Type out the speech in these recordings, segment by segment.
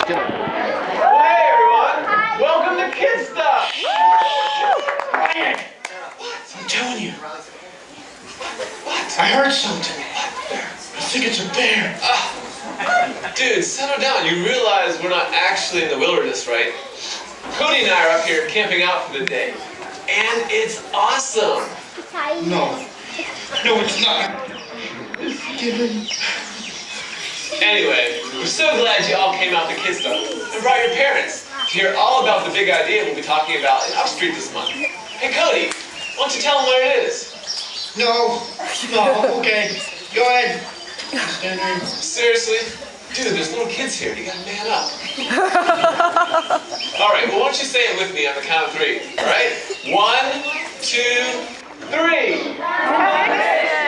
Well, hey everyone! Welcome to Kidzstuf! Quiet! What? I'm telling you. What? I heard something. I think it's a bear. Dude, settle down. You realize we're not actually in the wilderness, right? Cody and I are up here camping out for the day. And it's awesome! No. No, it's not. Anyway, we're so glad you all came out to Kidzstuf and brought your parents to hear all about the big idea we'll be talking about in Upstreet this month. Hey Cody, why don't you tell them where it is? No, okay. Go ahead. Stand there. Seriously? Dude, there's little kids here. You gotta man up. Alright, well why don't you say it with me on the count of 3, alright? 1, 2, 3. Conviction!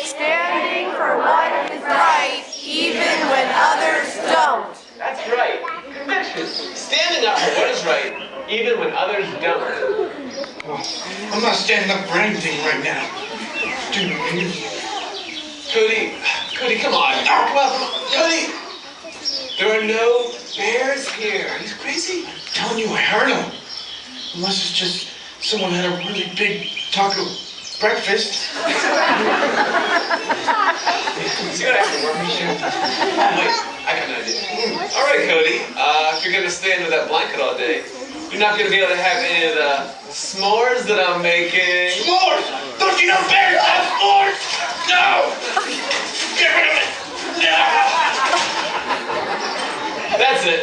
Standing for what is right, even when others don't. That's right. Conviction. Standing up for what is right, even when others don't. Oh, I'm not standing up for anything right now. Dude, Cody, come on. Come on. Cody! There are no bears here. Are you crazy? I'm telling you, I heard them. Unless it's just someone had a really big taco breakfast. See what I can work with you? Wait, I got an idea. Alright, Cody. If you're going to stay under that blanket all day, you're not going to be able to have any of the s'mores that I'm making. S'mores! Don't you know bears have s'mores? No! Get rid of it! No! That's it.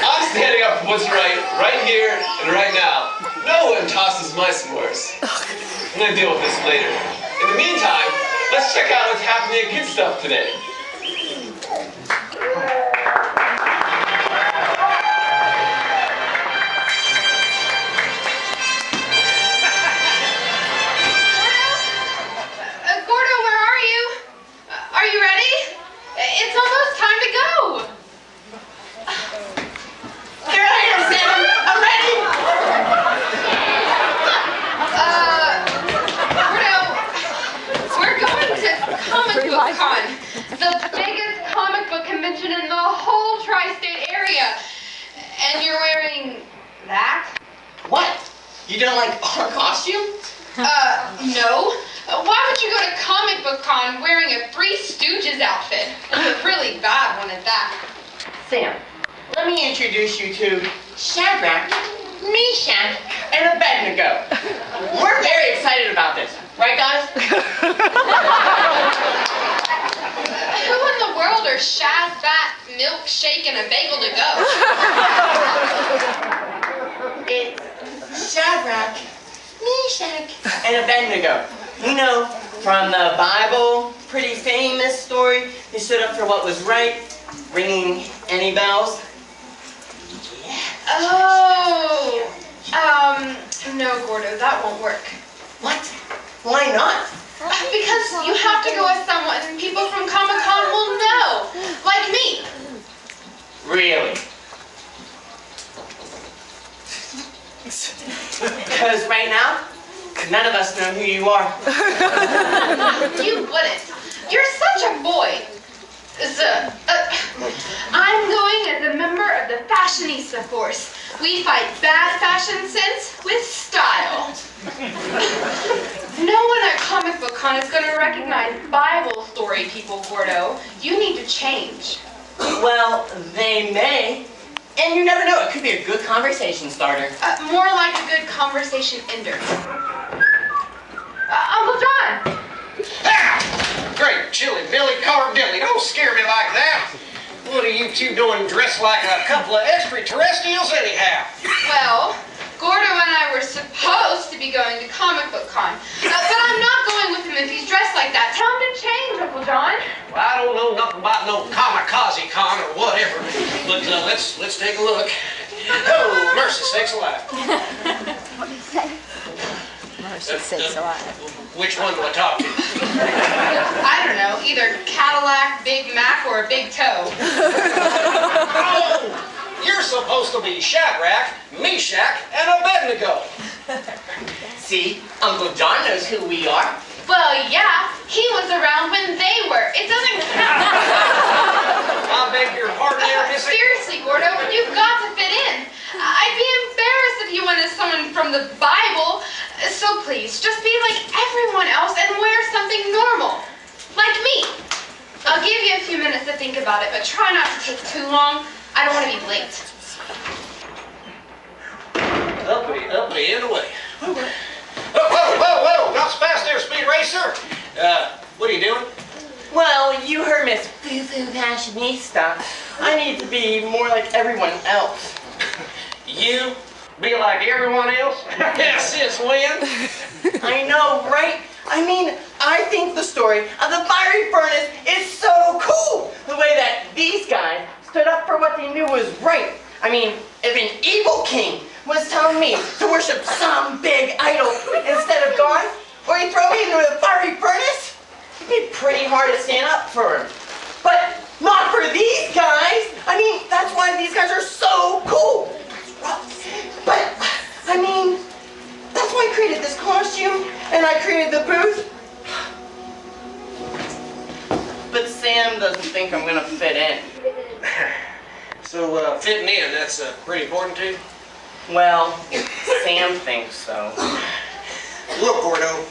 I'm standing up for what's right here and right now. No one tosses my s'mores. I'm going to deal with this later. In the meantime, let's check out what's happening at Kidzstuf today. Gordo, where are you? Are you ready? It's almost time to go. Here I am, Sam. I'm ready. Gordo, we're going to Comic Book Con, the biggest comic book convention in the whole tri-state area. And you're wearing that? What? You don't like our costume? No. Why would you go to Comic Book Con wearing a Three Stooges outfit? It's a really bad one at that. Sam, let me introduce you to Shadrach, Meshach, and Abednego. We're very excited about this. Right, guys? Who in the world are Shazbat, Milkshake, and a Bagel to go? It's Shadrach, Meshach, and Abednego. You know, from the Bible, pretty famous story. They stood up for what was right. Ringing any bells? Oh, no, Gordo, that won't work. What? Why not? Because you have to go with someone people from Comic-Con will know, like me. Really? Because right now, none of us know who you are. You wouldn't. You're such a boy. I'm going as a member of the Fashionista Force. We fight bad fashion sense with style. No one at Comic Book Con is going to recognize Bible story people, Gordo. You need to change. Well, they may. And you never know, it could be a good conversation starter. More like a good conversation ender. Uncle John! Ah! Great chili Billy Collar Dilly, don't scare me like that. What are you two doing dressed like a couple of extraterrestrials anyhow? Well, Gordo and I were supposed to be going to Comic Book Con, but I'm not going with him if he's dressed like that. Tell him to change, Uncle John. Well, I don't know nothing about no kamikaze con or whatever, but let's take a look. Oh, mercy sakes alive. Mercy sakes alive. Which one do I talk to? I don't know, either Cadillac, Big Mac, or a big toe. Oh, you're supposed to be Shadrach, Meshach, and Abednego. See, Uncle John knows who we are. Well, yeah, he was around when they were. It doesn't count. I beg your pardon there, Missy. from the Bible. So please, just be like everyone else and wear something normal. Like me. I'll give you a few minutes to think about it, but try not to take too long. I don't want to be late. Uppity, and away. Whoa, not so fast there, Speed Racer. What are you doing? Well, you heard Miss Foo-Foo Fashionista. I need to be more like everyone else. You be like everyone else? Since when? I know, right? I mean, I think the story of the fiery furnace is so cool. The way that these guys stood up for what they knew was right. I mean, if an evil king was telling me to worship some big idol instead of God, or he'd throw me into the fiery furnace, it'd be pretty hard to stand up for him. But not for these guys. I mean, that's why these guys are so cool. But, I mean, that's why I created this costume, and I created the booth. But Sam doesn't think I'm gonna fit in. So, fitting in, that's pretty important to you? Well, Sam thinks so. Look, Gordo,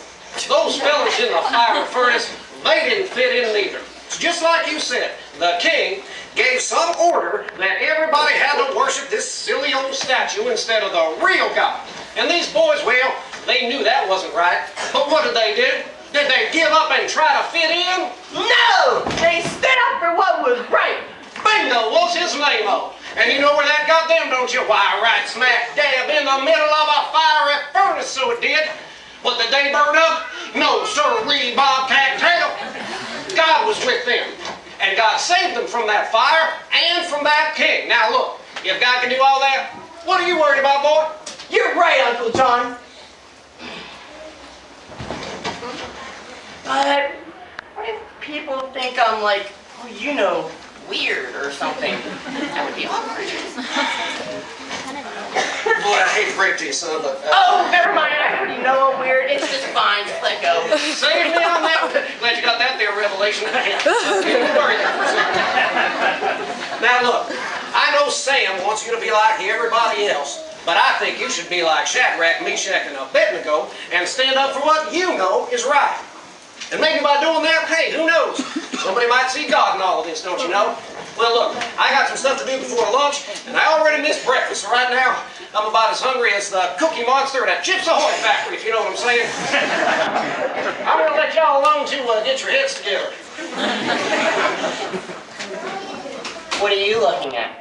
those fellas in the fiery furnace, they didn't fit in neither. It's just like you said, the king gave some order that everybody had to worship this silly old statue instead of the real God. And these boys, well, they knew that wasn't right. But what did they do? Did they give up and try to fit in? No! They stood up for what was right. Bingo, what's his name-o? And you know where that got them, don't you? Why, right smack dab in the middle of a fiery furnace, so it did. But did they burn up? No, sir-ree, bobcat tail. God was with them. And God saved them from that fire and from that king. Now look, if God can do all that, what are you worried about, boy? You're right, Uncle John. But what if people think I'm like, oh, you know, weird or something? That would be awkward. Boy, I hate to break to you, son, but... Oh, never mind. I already know I'm weird. It's just fine. Just let go. Save me on that one. Glad you got that there revelation. Now look, I know Sam wants you to be like everybody else, but I think you should be like Shadrach, Meshach, and Abednego and stand up for what you know is right. And maybe by doing that, hey, who knows? Somebody might see God in all of this, don't you know? Well, look, I got some stuff to do before lunch, and I already missed breakfast, so right now I'm about as hungry as the Cookie Monster at a Chips Ahoy factory, if you know what I'm saying. I'm going to let y'all alone to get your heads together. What are you looking at?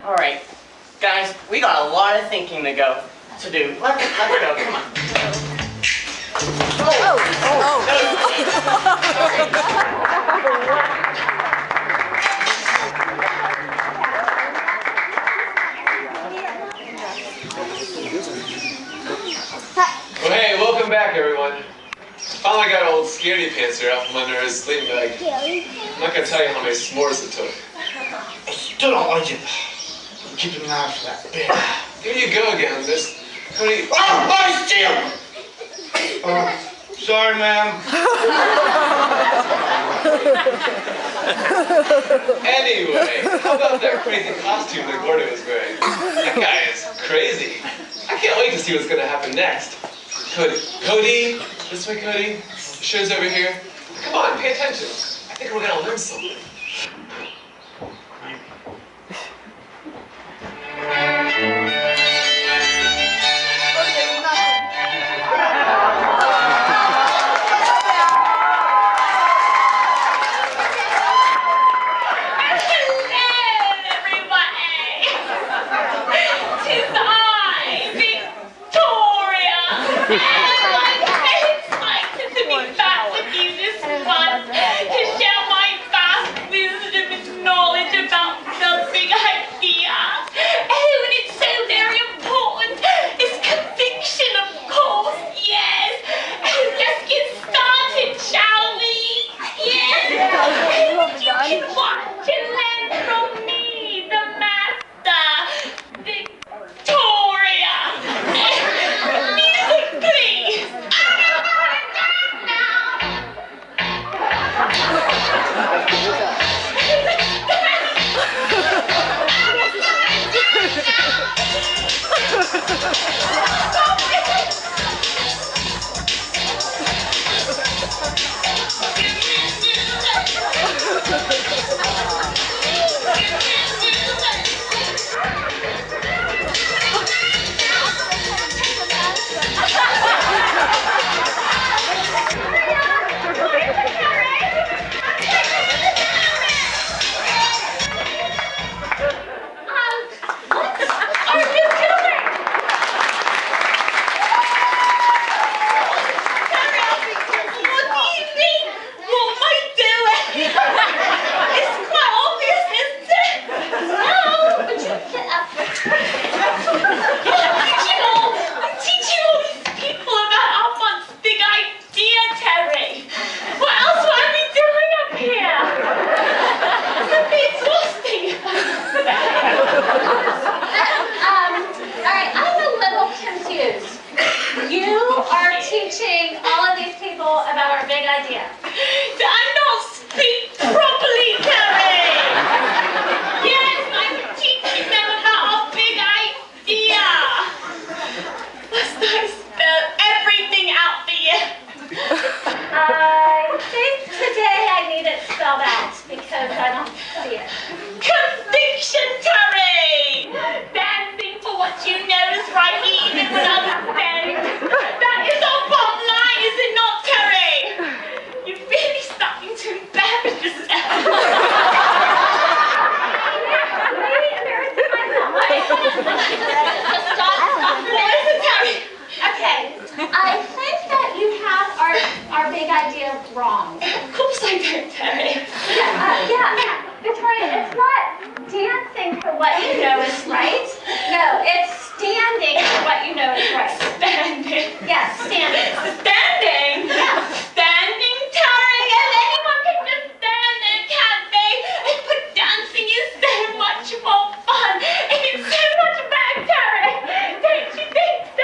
All right, guys, we got a lot of thinking to do. Let's go. Come on. Well, hey, welcome back, everyone. Finally got old scaredy pantser out from under his sleeping bag. I'm not gonna tell you how many s'mores it took. I still don't like it. I'm keeping an eye for that bitch. Here you go again, this Cody. Oh, my steel! Sorry, ma'am. Anyway, how about that crazy costume that Gordo was wearing? That guy is crazy. I can't wait to see what's gonna happen next. Cody, this way, Cody. The show's over here. Come on, pay attention. I think we're gonna learn something. It's nice to be back with you this month to share my vast wisdom and knowledge about the big idea. Oh, and it's so very important. It's conviction, of course, yes. Oh, let's get started, shall we? Yes. You can watch and learn from me, the master, Victoria. Music, please. dancing for what you know is right. No, it's standing for what you know is right. Standing? Yes, standing. Standing? Yeah. Standing, Terry, and anyone can just stand there, can't they? But dancing is so much more fun, and it's so much better, Terry. Don't you think so?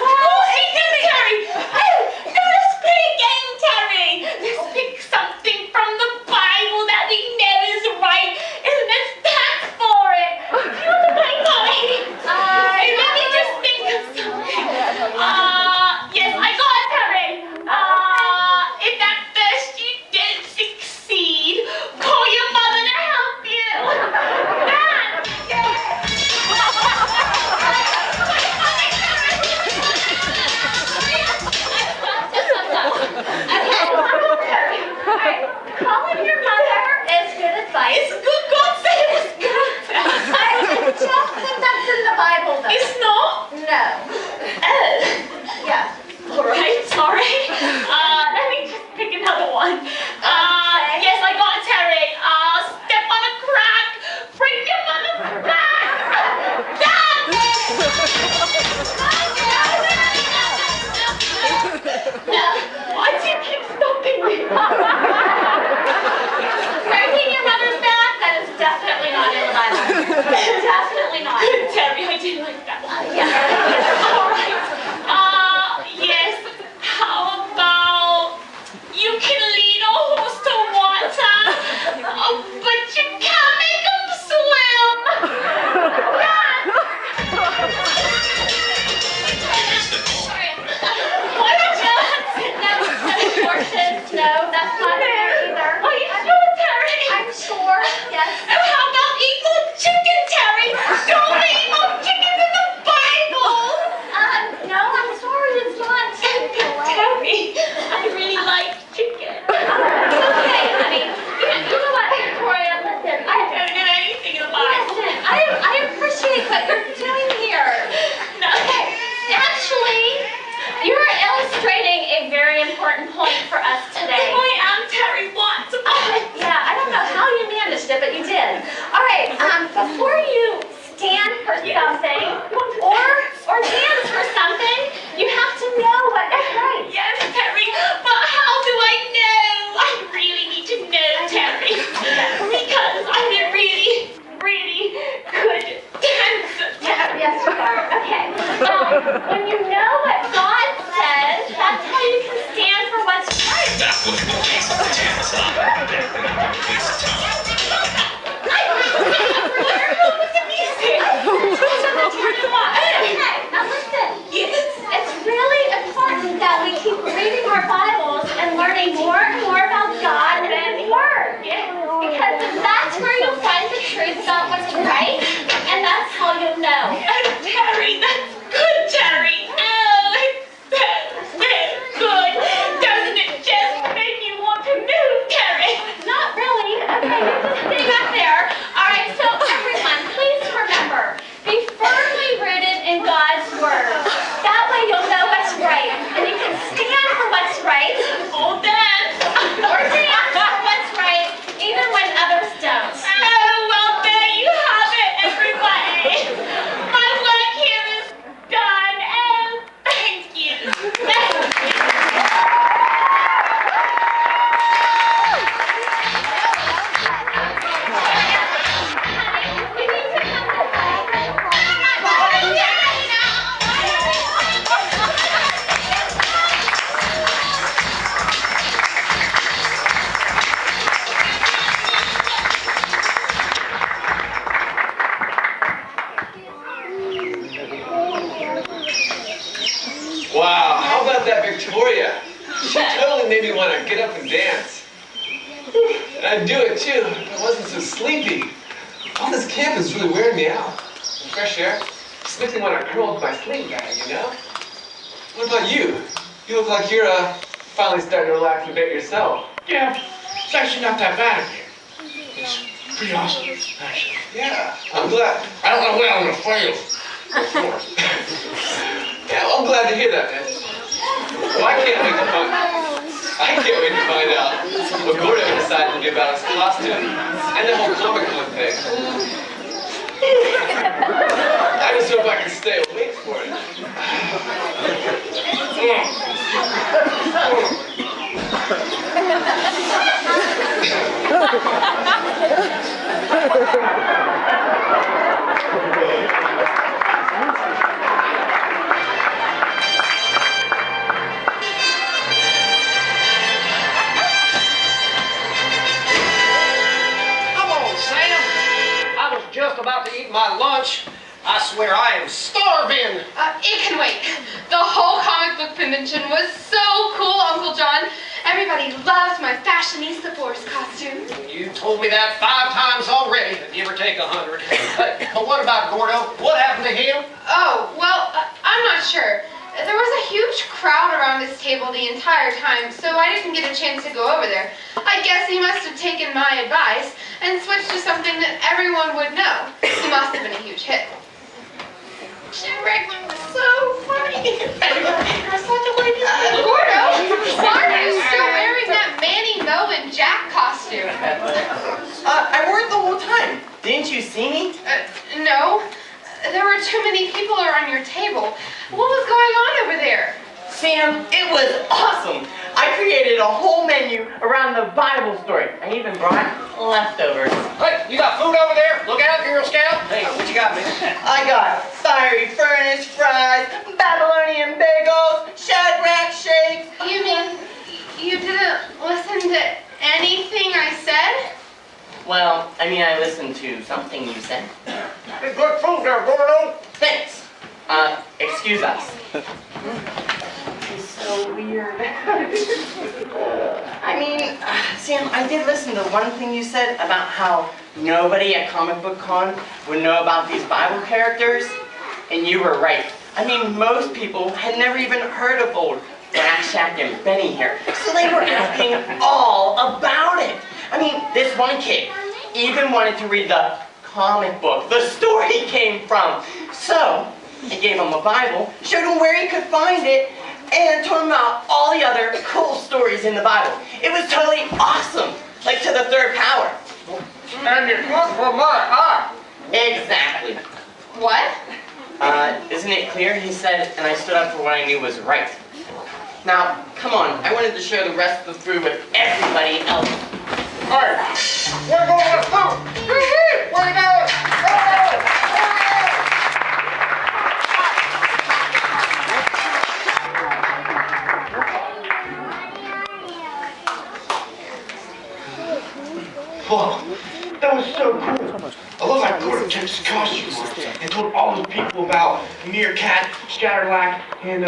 Oh, it is, Terry. Oh, no, let's play a game, Terry. Let's pick something from the Bible that we know is right, and let's dance for it. Do you want to play, Cody? Let me just think of something. Yes, I got it, Terry. If at first you didn't succeed, call your mother to help you. Dance. Alright, calling your mother is good advice. It's good, God said it was good. I don't think that's in the Bible, though. It's not? No. Oh. Yeah. Alright, sorry. Let me just pick another one. Yes, I got it, Terry. Step on a crack, break your mother's back. No, why do you keep stopping me? Breaking your mother's back? That is definitely not in the Bible. Definitely not. Terry, I do like that one. Yeah. Alright. Yes. How about you can lead a horse to water, but you can't make him swim? No, that's not there either. Are you sure, Terry? I'm sure, yes. And how about equal chicken, Terry? Don't eat more chickens in the Bible! No, I'm sorry, it's not. Terry, I really like chicken. It's okay, honey. You know what, Victoria, listen, I don't know anything in the Bible. Listen, I appreciate what you're doing here. No. Okay, actually, you're illustrating a very important point for us today. I am, Terry. What? Yeah, I don't know how you managed it, but you did. All right, before you stand for something or dance for something, you have to know what is right. Yes, Terry, but how do I know? I really need to know, Terry, because I'm a really, really good dancer. Yes, you are. Okay. When you know what God says, that's how you can stand for what's right. That was the case of the chance. Okay, now listen. It's really important that we keep reading our Bibles and learning more and more about God and His Word. Because that's where you'll find the truth about what's right, and that's how you'll know. Terry, that's good, Terry. Oh, it's so good. Doesn't it just make you want to move, Terry? Not really. Okay, just stay back there. All right, so everyone, please remember, be firmly rooted in God's Word. That way you'll know what's right, and you can stand for what's right, or dance for what's right, even when others don't. Oh, well, there you have it, everybody. My work here is done. Oh, thank you. Wow, how about that Victoria? She totally made me want to get up and dance. And I'd do it too if I wasn't so sleepy. All this camp is really wearing me out. The fresh air just makes me want to curl up my sleeping bag, you know? What about you? You look like you're finally starting to relax a bit yourself. Yeah, it's actually not that bad in here. It's pretty awesome, actually. Yeah, I'm glad. I don't know when I'm gonna fail. Of course. Yeah, well, I'm glad to hear that, man. Well, I can't make the fun. I can't wait to find out what Gordo decided to do about his costume and the whole comic book thing. I just hope I can stay awake for it. Come on, Sam. I was just about to eat my lunch. I swear I am starving. It can wait. The whole comic book convention was so cool, Uncle John. Everybody loved my fashionista force costume. You told me that 5 times already, give or take 100. But what about Gordo? What happened to him? Oh, well, I'm not sure. There was a huge crowd around this table the entire time, so I didn't get a chance to go over there. I guess he must have taken my advice and switched to something that everyone would know. He must have been a huge hit. Shipwreck was so funny. Gordo, why are you still wearing that Manny, Mo, and Jack costume? I wore it the whole time. Didn't you see me? No. There were too many people around your table. What was going on over there? Sam, it was awesome. I created a whole menu around the Bible story. I even brought leftovers. Hey, you got food over there? Look out, Girl Scout. Hey, what you got, man? I got fiery furnace fries, Babylonian bagels, Shadrach shakes. You mean you didn't listen to anything I said? Well, I mean, I listened to something you said. Hey, good food there, Gordo. Thanks. Excuse us. It's so weird. I mean, Sam, I did listen to one thing you said about how nobody at Comic Book Con would know about these Bible characters, and you were right. I mean, most people had never even heard of old Black Shack and Benny here, so they were asking all about it. I mean, this one kid even wanted to read the comic book the story came from. So, I gave him a Bible, showed him where he could find it, and told him about all the other cool stories in the Bible. It was totally awesome, like to the third power. And it's good for my eye. Exactly. What? Isn't it clear? He said, and I stood up for what I knew was right. Now, come on, I wanted to share the rest of the food with everybody else. All right, we're going to food. Where you going? Whoa, that was so cool. I love how Gordo changed his costume on and told all those people about Meerkat, Scatterlack, and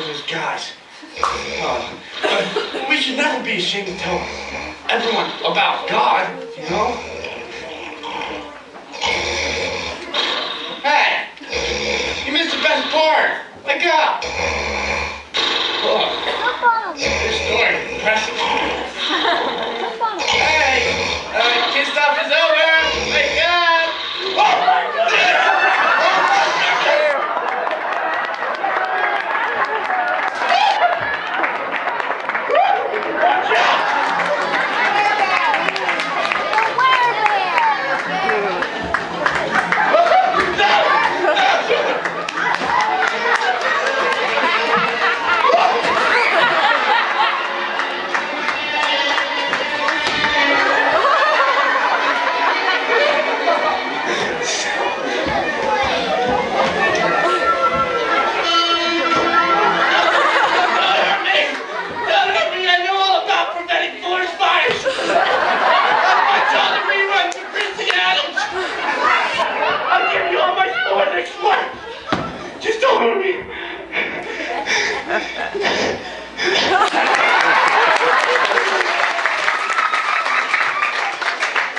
those guys. But we should never be ashamed to tell everyone about God, you know? Hey, you missed the best part. Wake up. This story, impressive. Hey, Kidzstuf is over. Wake up.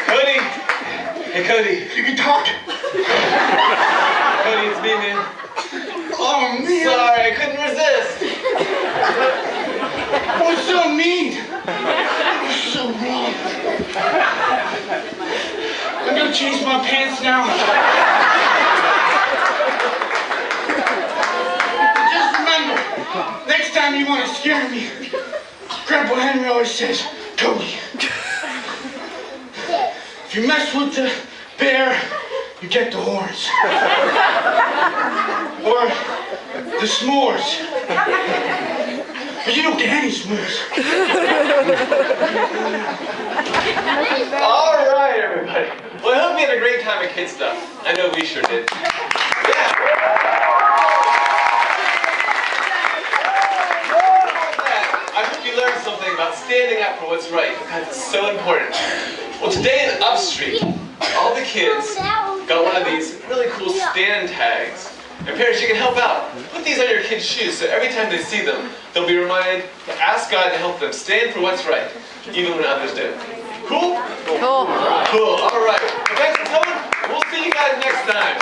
Cody! Hey, Cody. You can talk. Cody, it's me, man. Oh, man. Sorry, I couldn't resist. That was so mean. That was so wrong. I'm gonna change my pants now. Just remember, next time Anytime you want to scare me, Grandpa Henry always says, Cody, if you mess with the bear, you get the horns. Or the s'mores. But you don't get any s'mores. All right, everybody. Well, I hope you had a great time at Kidzstuf. I know we sure did. Yeah. I hope you learned something about standing up for what's right, because it's so important. Well, today in Upstreet, all the kids got one of these really cool stand tags. And parents, you can help out. Put these on your kids' shoes so every time they see them, they'll be reminded to ask God to help them stand for what's right, even when others do. Cool? Cool. Cool. All right. Well, thanks for coming. We'll see you guys next time.